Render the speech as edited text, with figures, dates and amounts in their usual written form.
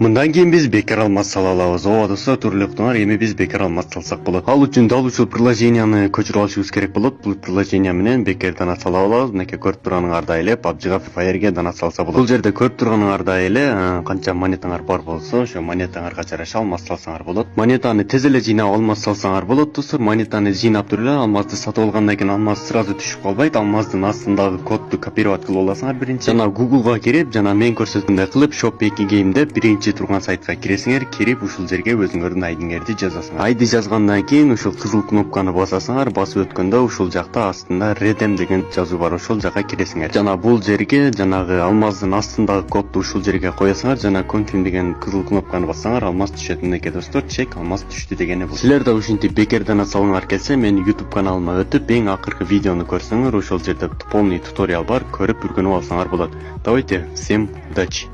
Мындан кийин биз бекер алмаз сала алабыз. Ооба достор, туруктуңар, эми биз бекер алмаз салсак болот. Ал үчүн дал ушул приложенияны көчүрүп алышыбыз керек болот. Бул приложения менен бекер дана сала алабыз. Мынакей көрүп турганыңардай эле PUBG-га, Free Fire'ге дана салса болот. Бул жерде көрүп турганыңардай эле канча монетаңар бар болсо, ошо монетаңарга жараша алмаз салсаңар болот. Монетаны тез эле жыйнап алмаз салсаңар болот достор. Монетаны жыйнап туруп эле алмазды сатып алгандан кийин алмаз сразу түшүп калбайт. Алмаздын астындагы кодду копировать кылып аласыңар биринчи. Жана Google'га кирип, жана мен көрсөткөндөй кылып Shop 2 Game деп биринчи турган сайтка киресиңер, кирип ушул жерге өзүңөрдүн айдиңерди жазасыңар. Айды жазгандан кийин ушул кызыл кнопканы басасыңар, басып өткөндө ушул жакта астында Redeem деген жазуу бар, ошол жака киресиңер. Жана бул жерге жанагы алмаздын астындагы кодду ушул жерге коесуңар, жана Confirm деген кызыл кнопканы бассаңар, алмаз түшөт. Мынакей достор, чек алмаз түштү дегени бул. Силер да ушинтип бекер дана салыңар келсе, менин YouTube каналыма өтүп, эң акыркы видеону көрсөңөр, ошол жерде полный туториал бар, көрүп үргөнүп алсаңар болот. Давайте, всем удачи!